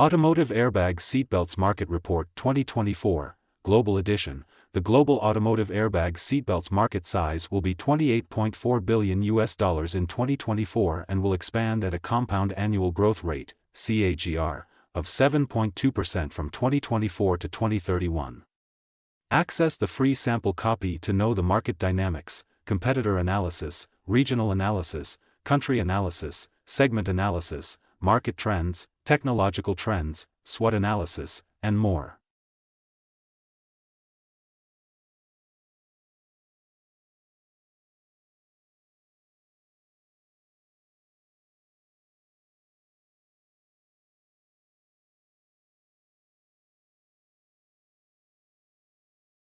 Automotive Airbags Seatbelts Market Report 2024, Global Edition. The global automotive airbags seatbelts market size will be $28.4 billion in 2024 and will expand at a compound annual growth rate, CAGR, of 7.2% from 2024 to 2031. Access the free sample copy to know the market dynamics, competitor analysis, regional analysis, country analysis, segment analysis, market trends, technological trends, SWOT analysis, and more.